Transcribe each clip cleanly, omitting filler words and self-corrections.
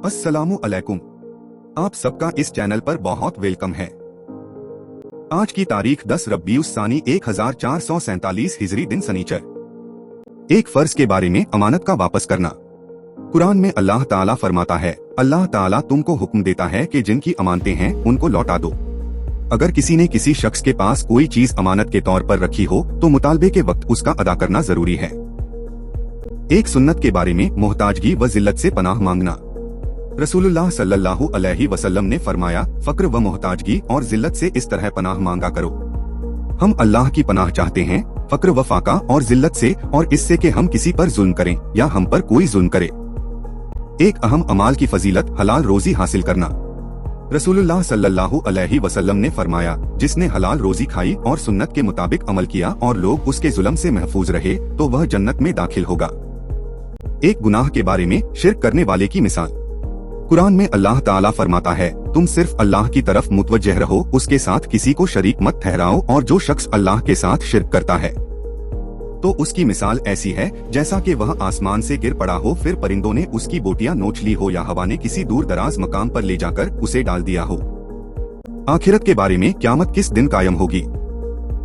अस्सलामु अलैकुम। आप सबका इस चैनल पर बहुत वेलकम है। आज की तारीख 10 रब्बीउस सानी 1447 हिजरी दिन सनीचर। एक फर्ज के बारे में अमानत का वापस करना। कुरान में अल्लाह ताला फरमाता है, अल्लाह ताला तुमको हुक्म देता है कि जिनकी अमानतें हैं उनको लौटा दो। अगर किसी ने किसी शख्स के पास कोई चीज अमानत के तौर पर रखी हो तो मुतालबे के वक्त उसका अदा करना जरूरी है। एक सुन्नत के बारे में मोहताजगी व जिल्लत से पनाह मांगना। रसूलुल्लाह सल्लल्लाहु अलैहि वसल्लम ने फरमाया, फक्र व मोहताजगी और जिल्लत से इस तरह पनाह मांगा करो। हम अल्लाह की पनाह चाहते हैं फक्र व फाका और जिल्लत से, और इससे कि हम किसी पर जुल्म करें या हम पर कोई जुल्म करे। एक अहम अमाल की फजीलत हलाल रोजी हासिल करना। रसूलुल्लाह सल्लल्लाहु अलैहि वसल्लम ने फरमाया, जिसने हलाल रोजी खाई और सुन्नत के मुताबिक अमल किया और लोग उसके जुल्म से महफूज रहे तो वह जन्नत में दाखिल होगा। एक गुनाह के बारे में शिर्क करने वाले की मिसाल। कुरान में अल्लाह ताला फरमाता है, तुम सिर्फ अल्लाह की तरफ मुतवज्जह रहो, उसके साथ किसी को शरीक मत ठहराओ, और जो शख्स अल्लाह के साथ शिर्क करता है तो उसकी मिसाल ऐसी है जैसा कि वह आसमान से गिर पड़ा हो, फिर परिंदों ने उसकी बोटियां नोच ली हो या हवा ने किसी दूर दराज मकाम पर ले जाकर उसे डाल दिया हो। आखिरत के बारे में क़यामत किस दिन कायम होगी।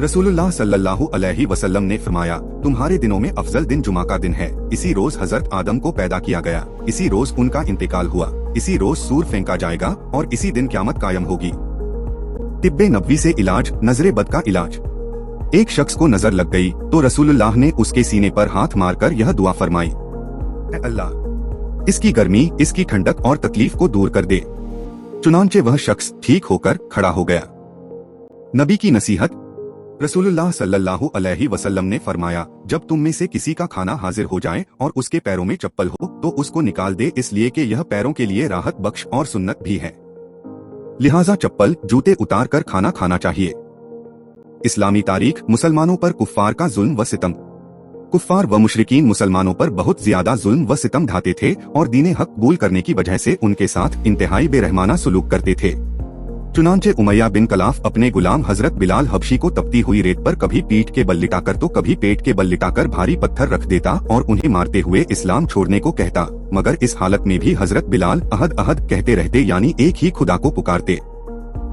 रसूलुल्लाह सल्लल्लाहु अलैहि वसल्लम ने फरमाया, तुम्हारे दिनों में अफजल दिन जुमा का दिन है। इसी रोज हजरत आदम को पैदा किया गया, इसी रोज उनका इंतकाल हुआ, इसी रोज सूर फेंका जाएगा और इसी दिन क़यामत कायम होगी। तिब्बे नबवी से इलाज, नजरे बद का इलाज। एक शख्स को नजर लग गई तो रसूलुल्लाह ने उसके सीने पर हाथ मारकर यह दुआ फरमाई, ऐ अल्लाह, इसकी गर्मी, इसकी ठंडक और तकलीफ को दूर कर दे। चुनांचे वह शख्स ठीक होकर खड़ा हो गया। नबी की नसीहत। रसूलुल्लाह सल्लल्लाहु अलैहि वसल्लम ने फरमाया, जब तुम में से किसी का खाना हाजिर हो जाए और उसके पैरों में चप्पल हो तो उसको निकाल दे, इसलिए कि यह पैरों के लिए राहत बख्श और सुन्नत भी है। लिहाजा चप्पल, जूते उतार कर खाना खाना चाहिए। इस्लामी तारीख। मुसलमानों पर कुफ्फार का जुल्म व सितम। कुफ्फार व मुशरिकीन मुसलमानों पर बहुत ज्यादा जुल्म व सितम ढाते थे और दीन हक कबूल करने की वजह से उनके साथ इंतहाई बेरहमाना सलूक करते थे। चुनांचे उमैया बिन कलाफ अपने गुलाम हजरत बिलाल हबशी को तपती हुई रेत पर कभी पीठ के बल लिटाकर तो कभी पेट के बल लिटाकर भारी पत्थर रख देता और उन्हें मारते हुए इस्लाम छोड़ने को कहता, मगर इस हालत में भी हजरत बिलाल अहद अहद कहते रहते, यानी एक ही खुदा को पुकारते।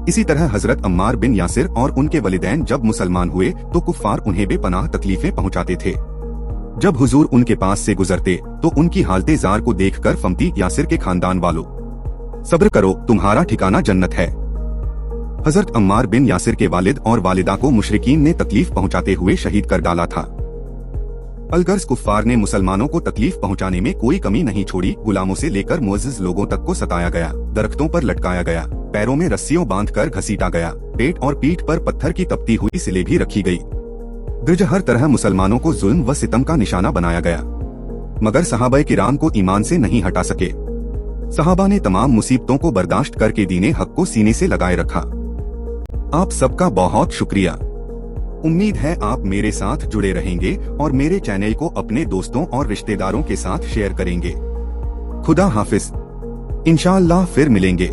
इसी तरह हजरत अम्मार बिन यासिर और उनके वलिदैन जब मुसलमान हुए तो कुफ्फार उन्हें बेपनाह तकलीफें पहुंचाते थे। जब हुजूर उनके पास से गुजरते तो उनकी हालते जार को देखकर फमती, यासिर के खानदान वालों, सब्र करो, तुम्हारा ठिकाना जन्नत है। हजरत अम्मार बिन यासिर के वालिद और वालिदा को मुशरिकीन ने तकलीफ पहुंचाते हुए शहीद कर डाला था। अलगर्ज कुफ्फार ने मुसलमानों को तकलीफ पहुंचाने में कोई कमी नहीं छोड़ी। गुलामों से लेकर मुअज़्ज़िज़ लोगों तक को सताया गया, दरख्तों पर लटकाया गया, पैरों में रस्सियों बांधकर घसीटा गया, पेट और पीठ पर पत्थर की तपती हुई सिलें भी रखी गई। दर्ज हर तरह मुसलमानों को जुल्म व सितम का निशाना बनाया गया, मगर सहाबाए किराम को ईमान से नहीं हटा सके। सहाबा ने तमाम मुसीबतों को बर्दाश्त करके दीने हक को सीने से लगाए रखा। आप सबका बहुत शुक्रिया। उम्मीद है आप मेरे साथ जुड़े रहेंगे और मेरे चैनल को अपने दोस्तों और रिश्तेदारों के साथ शेयर करेंगे। खुदा हाफिज। इंशाअल्लाह फिर मिलेंगे।